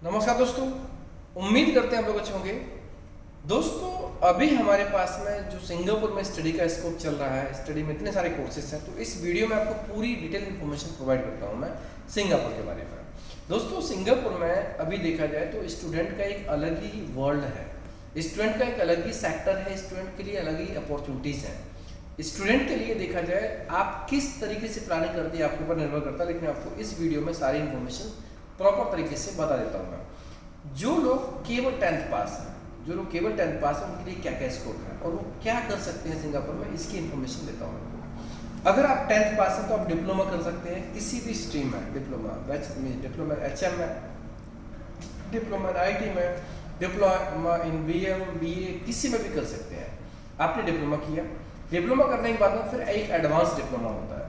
नमस्कार दोस्तों, उम्मीद करते हैं आप लोग अच्छे होंगे। दोस्तों, अभी हमारे पास में जो सिंगापुर में स्टडी का स्कोप चल रहा है, स्टडी में इतने सारे कोर्सेज हैं, तो इस वीडियो में आपको पूरी डिटेल इन्फॉर्मेशन प्रोवाइड करता हूं मैं सिंगापुर के बारे में। दोस्तों, सिंगापुर में अभी देखा जाए तो स्टूडेंट का एक अलग ही वर्ल्ड है, स्टूडेंट का एक अलग ही सेक्टर है, स्टूडेंट के लिए अलग ही अपॉर्चुनिटीज़ हैं। स्टूडेंट के लिए देखा जाए आप किस तरीके से प्लानिंग करते हैं आपके ऊपर निर्भर करता है, लेकिन आपको इस वीडियो में सारी इन्फॉर्मेशन प्रॉपर तरीके से बता देता हूँ मैं। जो लोग केवल 10th पास हैं, उनके लिए क्या क्या स्कोप है और वो क्या कर सकते हैं सिंगापुर में, इसकी इन्फॉर्मेशन देता हूँ आपको। अगर आप 10th पास हैं तो आप डिप्लोमा कर सकते हैं किसी भी स्ट्रीम में, डिप्लोमा HM में, डिप्लोमा IT में, डिप्लोमा इन BM BA किसी में भी कर सकते हैं। आपने डिप्लोमा किया, डिप्लोमा करने के बाद में फिर एक एडवांस डिप्लोमा होता है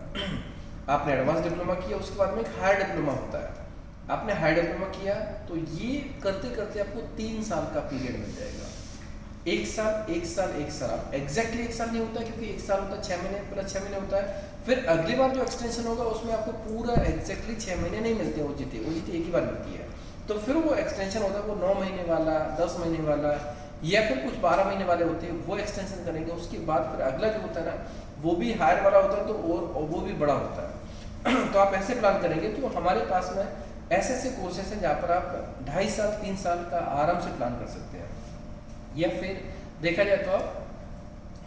आपने एडवांस डिप्लोमा किया, उसके बाद में एक हायर डिप्लोमा होता है। आपने हायर डिप्लोमा किया तो ये करते करते आपको 3 साल का पीरियड मिल जाएगा। एक साल आप एग्जैक्टली एक साल नहीं होता, क्योंकि एक साल होता है 6 महीने प्लस 6 महीने होता है। फिर अगली बार जो एक्सटेंशन होगा उसमें आपको पूरा एग्जैक्टली 6 महीने नहीं मिलते, OJT एक ही बार मिलती है। तो फिर वो एक्सटेंशन होता है, वो 9 महीने वाला, 10 महीने वाला, या फिर कुछ 12 महीने वाले होते हैं, वो एक्सटेंशन करेंगे। उसके बाद फिर अगला जो होता है ना, वो भी हायर वाला होता है, तो और वो भी बड़ा होता है। तो आप ऐसे प्लान करेंगे। तो हमारे पास में ऐसे कोर्सेस हैं जहाँ पर आप 2.5 साल 3 साल का आराम से प्लान कर सकते हैं, या फिर देखा जाए तो आप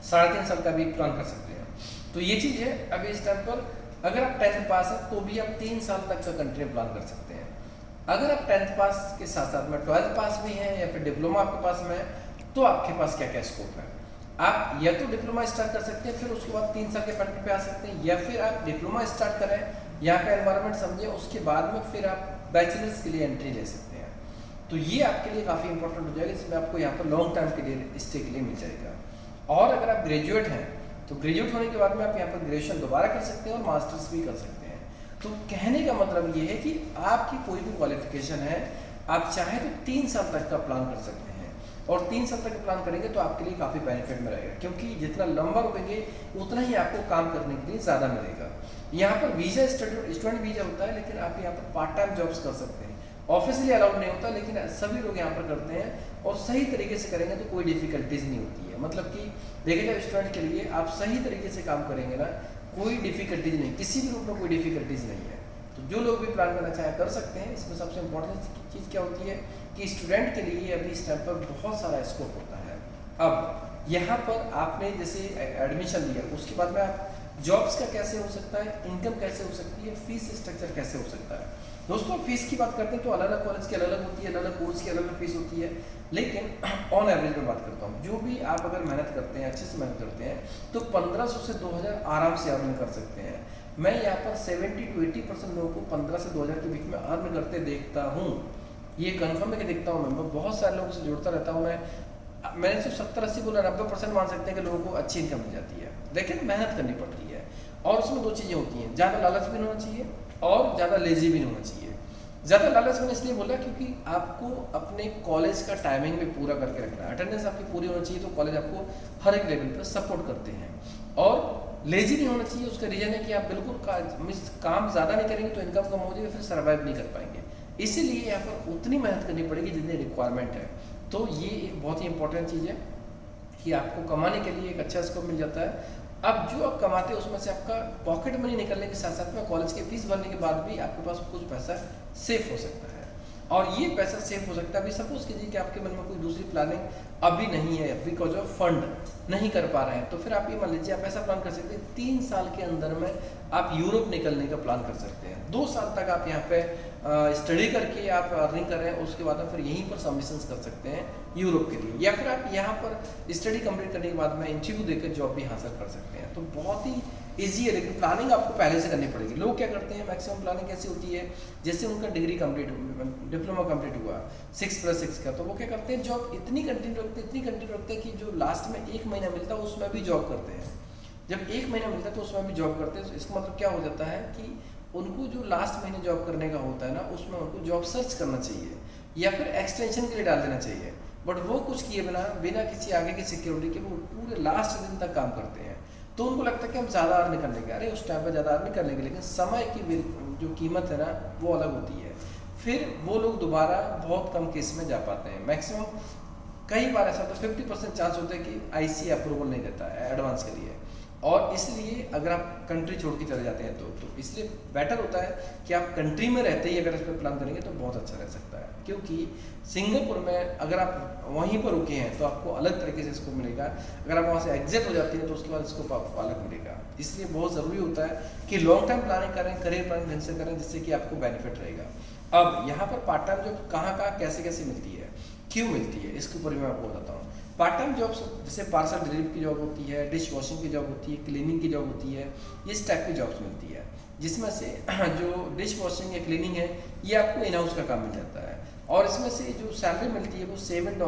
3.5 साल का भी प्लान कर सकते हैं। तो ये चीज़ है। अभी इस टाइम पर अगर आप 10th पास है तो भी आप 3 साल तक का कंटिन्यू प्लान कर सकते हैं। अगर आप 10th पास के साथ साथ में 12th पास भी हैं या फिर डिप्लोमा आपके पास में है, तो आपके पास क्या क्या स्कोप है। आप या तो डिप्लोमा स्टार्ट कर सकते हैं, फिर उसके बाद 3 साल के पैटर्न पे आ सकते हैं, या फिर आप डिप्लोमा स्टार्ट करें, यहाँ का एनवायरनमेंट समझें, उसके बाद में फिर आप बैचलर्स के लिए एंट्री ले सकते हैं। तो ये आपके लिए काफ़ी इंपॉर्टेंट हो जाएगा, इसमें आपको यहाँ पर लॉन्ग टर्म के लिए स्टे के लिए मिल जाएगा। और अगर आप ग्रेजुएट हैं तो ग्रेजुएट होने के बाद में आप यहाँ पर ग्रेजुएशन दोबारा कर सकते हैं और मास्टर्स भी कर सकते हैं। तो कहने का मतलब ये है कि आपकी कोई भी क्वालिफिकेशन है, आप चाहे तो 3 साल तक का प्लान कर सकते हैं, और 3 साल तक प्लान करेंगे तो आपके लिए काफ़ी बेनिफिट में रहेगा, क्योंकि जितना लंबा रुकेंगे उतना ही आपको काम करने के लिए ज़्यादा मिलेगा। यहाँ पर वीज़ा स्टूडेंट वीज़ा होता है, लेकिन आप यहाँ पर पार्ट टाइम जॉब्स कर सकते हैं। ऑफिशियली अलाउड नहीं होता, लेकिन सभी लोग यहाँ पर करते हैं, और सही तरीके से करेंगे तो कोई डिफिकल्टीज नहीं होती है। मतलब कि देखिए, जब स्टूडेंट के लिए आप सही तरीके से काम करेंगे ना, कोई डिफिकल्टीज नहीं, किसी भी रूप में कोई डिफिकल्टीज नहीं है। तो जो लोग भी प्लान करना चाहें कर सकते हैं। इसमें सबसे इम्पोर्टेंट चीज़ क्या होती है कि स्टूडेंट के लिए अभी इस टाइम पर बहुत सारा स्कोप होता है। अब यहाँ पर आपने जैसे एडमिशन लिया, उसके बाद में आप जॉब्स का कैसे हो सकता है, इनकम कैसे हो सकती है, फीस स्ट्रक्चर कैसे हो सकता है। दोस्तों, फीस की बात करते हैं तो अलग अलग कॉलेज की अलग अलग होती है, अलग अलग कोर्स की अलग अलग फीस होती है, लेकिन ऑन एवरेज में बात करता हूँ, जो भी आप अगर मेहनत करते हैं, अच्छे से मेहनत करते हैं, तो 1500 से 2000 आराम से अर्न कर सकते हैं। मैं यहाँ पर 70 to 80% लोगों को 15 से 2000 के बीच में अर्न करते देखता हूँ। ये कन्फर्म है कि देखता हूँ मैं बहुत सारे लोगों से जुड़ता रहता हूँ। मैंने सिर्फ 70-80 बोला, 90% मान सकते हैं कि लोगों को अच्छी इनकम मिल जाती है, लेकिन मेहनत करनी पड़ती है। और उसमें 2 चीज़ें होती हैं, ज़्यादा लालच भी नहीं होना चाहिए और ज़्यादा लेजी भी नहीं होना चाहिए। ज़्यादा लालच मैंने इसलिए बोला क्योंकि आपको अपने कॉलेज का टाइमिंग भी पूरा करके रखना है, अटेंडेंस आपकी पूरी होनी चाहिए, तो कॉलेज आपको हर एक लेवल पर सपोर्ट करते हैं। और लेजी नहीं होना चाहिए, उसका रीज़न है कि आप बिल्कुल काम ज़्यादा नहीं करेंगे तो इनकम कम हो जाएगी, फिर सर्वाइव नहीं कर पाएंगे। इसीलिए यहाँ पर उतनी मेहनत करनी पड़ेगी जितनी रिक्वायरमेंट है। तो ये एक बहुत ही इंपॉर्टेंट चीज़ है कि आपको कमाने के लिए एक अच्छा स्कोप मिल जाता है। अब जो आप कमाते हैं उसमें से आपका पॉकेट मनी निकलने के साथ साथ में कॉलेज की फीस भरने के बाद भी आपके पास कुछ पैसा सेफ हो सकता है, और ये पैसा सेफ हो सकता है। अभी सपोज कीजिए कि आपके मन में कोई दूसरी प्लानिंग अभी नहीं है, बिकॉज ऑफ फंड नहीं कर पा रहे हैं, तो फिर आप ये मान लीजिए आप ऐसा प्लान कर सकते हैं, 3 साल के अंदर में आप यूरोप निकलने का प्लान कर सकते हैं। 2 साल तक आप यहाँ पे स्टडी करके आप अर्निंग कर रहे हैं, उसके बाद में फिर यहीं पर सबमिशंस कर सकते हैं यूरोप के लिए, या फिर आप यहाँ पर स्टडी कंप्लीट करने के बाद में इंटरव्यू देकर जॉब भी हासिल कर सकते हैं। तो बहुत ही ईजी है, लेकिन प्लानिंग आपको पहले से करनी पड़ेगी। लोग क्या करते हैं, मैक्सिमम प्लानिंग कैसी होती है, जैसे उनका डिग्री कंप्लीट डिप्लोमा कंप्लीट हुआ 6+6 का, तो वो क्या करते हैं, जॉब इतनी कंटिन्यू रखते हैं कि जो लास्ट में 1 महीना मिलता है उसमें भी जॉब करते हैं। जब 1 महीना मिलता है तो उसमें भी जॉब करते हैं। तो इसका मतलब क्या हो जाता है कि उनको जो लास्ट महीने जॉब करने का होता है ना, उसमें उनको जॉब सर्च करना चाहिए या फिर एक्सटेंशन के लिए डाल देना चाहिए, बट वो कुछ किए बिना किसी आगे की सिक्योरिटी के वो पूरे लास्ट दिन तक काम करते हैं। तो उनको लगता है कि हम ज़्यादा अर्न कर लेंगे, अरे उस टाइम पर ज़्यादा अर्न कर लेंगे, लेकिन समय की जो कीमत है ना वो अलग होती है। फिर वो लोग दोबारा बहुत कम केस में जा पाते हैं। मैक्सिमम कई बार ऐसा होता है 50% चांस होता है कि आईसी अप्रूवल नहीं देता है एडवांस के लिए, और इसलिए अगर आप कंट्री छोड़ के चले जाते हैं तो इसलिए बेटर होता है कि आप कंट्री में रहते ही अगर इस पर प्लान करेंगे तो बहुत अच्छा रह सकता है। क्योंकि सिंगापुर में अगर आप वहीं पर रुके हैं तो आपको अलग तरीके से स्कोप मिलेगा, अगर आप वहाँ से एग्जिट हो जाती है तो उसके बाद स्कोप आपको अलग मिलेगा। इसलिए बहुत ज़रूरी होता है कि लॉन्ग टर्म प्लानिंग करें, करियर प्लानिंग ढंग से करें, जिससे कि आपको बेनिफिट रहेगा। अब यहाँ पर पार्ट टाइम जॉब कहाँ कैसे कैसे मिलती है, क्यों मिलती है, इसके ऊपर भी मैं आपको बताता हूँ। पार्ट टाइम जॉब्स जैसे पार्सल डिलीवरी की जॉब होती है, डिश वॉशिंग की जॉब होती है, क्लीनिंग की जॉब होती है, इस टाइप की जॉब्स मिलती है, जिसमें से जो डिश वॉशिंग या क्लीनिंग है ये आपको इन हाउस का काम मिल जाता है, और इसमें से जो सैलरी मिलती है वो $7,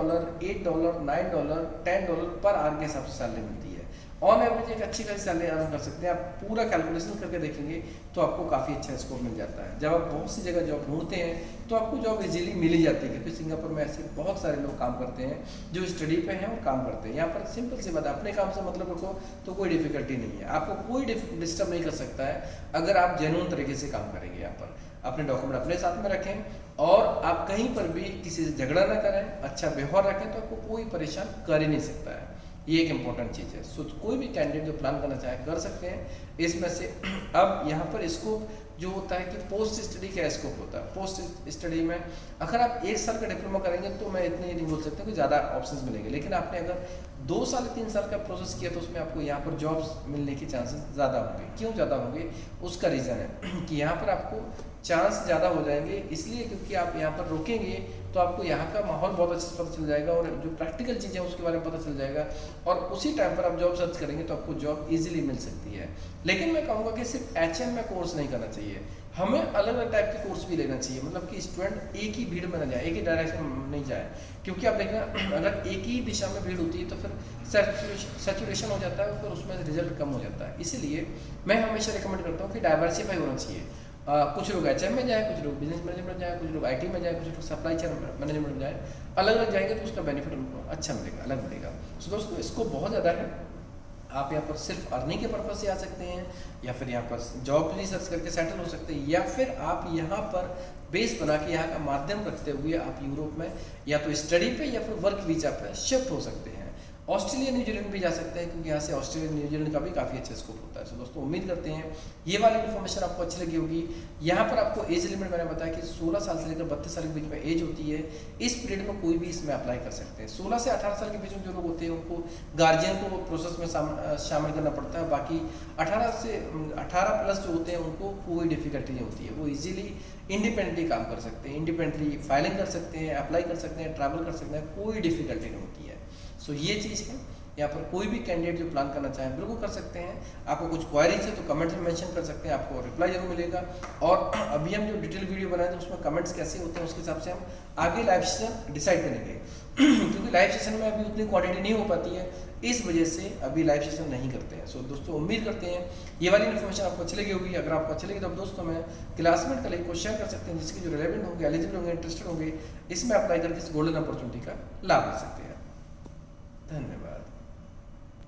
$8, $9, $10 पर आवर के हिसाब से सैलरी मिलती है। ऑन एवरेज एक अच्छी खासी सैलरी अर्न कर सकते हैं। आप पूरा कैलकुलेशन करके देखेंगे तो आपको काफ़ी अच्छा स्कोप मिल जाता है। जब आप बहुत सी जगह जॉब ढूंढते हैं तो आपको जॉब इजीली मिल ही जाती है, क्योंकि सिंगापुर में ऐसे बहुत सारे लोग काम करते हैं जो स्टडी पे हैं और काम करते हैं। यहाँ पर सिंपल सी बात है, अपने काम से मतलब रखो तो कोई डिफिकल्टी नहीं है, आपको कोई डिस्टर्ब नहीं कर सकता है अगर आप जेन्युइन तरीके से काम करेंगे। यहाँ पर अपने डॉक्यूमेंट अपने साथ में रखें और आप कहीं पर भी किसी से झगड़ा ना करें, अच्छा व्यवहार रखें, तो आपको कोई परेशान कर ही नहीं सकता है। ये एक इम्पॉर्टेंट चीज़ है। सो कोई भी कैंडिडेट जो प्लान करना चाहे कर सकते हैं इसमें से। अब यहाँ पर स्कोप जो होता है कि पोस्ट स्टडी का स्कोप होता है। पोस्ट स्टडी में अगर आप 1 साल का डिप्लोमा करेंगे तो मैं इतने नहीं बोल सकता कि ज़्यादा ऑप्शंस मिलेंगे, लेकिन आपने अगर 2 साल 3 साल का प्रोसेस किया तो उसमें आपको यहाँ पर जॉब्स मिलने के चांसेस ज़्यादा होंगे। क्यों ज़्यादा होंगे, उसका रीज़न है कि यहाँ पर आपको चांस ज़्यादा हो जाएंगे, इसलिए क्योंकि आप यहाँ पर रुकेंगे तो आपको यहाँ का माहौल बहुत अच्छे से पता चल जाएगा और जो प्रैक्टिकल चीज़ें हैं उसके बारे में पता चल जाएगा, और उसी टाइम पर आप जॉब सर्च करेंगे तो आपको जॉब इजीली मिल सकती है। लेकिन मैं कहूँगा कि सिर्फ HM में कोर्स नहीं करना चाहिए, हमें अलग अलग टाइप के कोर्स भी लेना चाहिए। मतलब कि स्टूडेंट एक ही भीड़ में ना जाए, एक ही डायरेक्शन में नहीं जाए, क्योंकि आप देखना अगर एक ही दिशा में भीड़ होती है तो फिर सैचुरेशन हो जाता है, फिर उसमें रिजल्ट कम हो जाता है। इसीलिए मैं हमेशा रिकमेंड करता हूँ कि डाइवर्सिफाई होना चाहिए। कुछ लोग HM में जाए, कुछ लोग बिजनेस मैनेजमेंट में जाए, कुछ लोग IT में जाए, कुछ लोग सप्लाई चेन मैनेजमेंट में जाए। अलग अलग जाएंगे तो उसका बेनिफिट उनको अच्छा मिलेगा, अलग मिलेगा। सो दोस्तों इसको बहुत ज़्यादा है। आप यहाँ पर सिर्फ अर्निंग के पर्पज से आ सकते हैं, या फिर यहाँ पर जॉब भी सर्च करके सेटल हो सकते हैं, या फिर आप यहाँ पर बेस बना के यहाँ का माध्यम रखते हुए आप यूरोप में या तो स्टडी पे या फिर वर्क वीजा पर शिफ्ट हो सकते हैं। ऑस्ट्रेलिया न्यूजीलैंड भी जा सकते हैं, क्योंकि यहाँ से ऑस्ट्रेलिया न्यूजीलैंड का भी काफ़ी अच्छा स्कोप होता है। सो दोस्तों उम्मीद करते हैं ये वाली इन्फॉर्मेशन आपको अच्छी लगी होगी। यहाँ पर आपको एज लिमिट मैंने बताया कि 16 साल से लेकर 32 साल के बीच में एज होती है। इस पीरियड में कोई भी इसमें अप्लाई कर सकते हैं। 16 से 18 साल के बीच में जो लोग होते हैं उनको गार्जियन को प्रोसेस में शामिल करना पड़ता है। बाकी 18 प्लस जो होते हैं उनको कोई डिफिकल्टी नहीं होती है, वो ईजिली इंडिपेंडेंटली काम कर सकते हैं, इंडिपेंडेंटली फाइलिंग कर सकते हैं, अप्लाई कर सकते हैं, ट्रैवल कर सकते हैं, कोई डिफिकल्टी नहीं होती है। सो ये चीज़ है। यहाँ पर कोई भी कैंडिडेट जो प्लान करना चाहे बिल्कुल कर सकते हैं। आपको कुछ क्वारीज है तो कमेंट्स में मेंशन कर सकते हैं, आपको रिप्लाई जरूर मिलेगा। और अभी हम जो डिटेल वीडियो बनाए थे उसमें कमेंट्स कैसे होते हैं उसके हिसाब से हम आगे लाइव सेशन डिसाइड करेंगे क्योंकि लाइव सेशन में अभी उतनी क्वांटिटी नहीं हो पाती है, इस वजह से अभी लाइव सेशन नहीं करते हैं। सो दोस्तों उम्मीद करते हैं ये वाली इन्फॉर्मेशन आपको अच्छी लगी होगी। अगर आपको अच्छी लगी तो आप दोस्तों में क्लासमेट का लिंक को शेयर कर सकते हैं, जिसके जो रिलेवेंट होंगे, एलिजिबल होंगे, इंटरेस्टेड होंगे, इसमें अप्लाई करके इस गोल्डन अपॉर्चुनिटी का लाभ ले सकते हैं। धन्यवाद।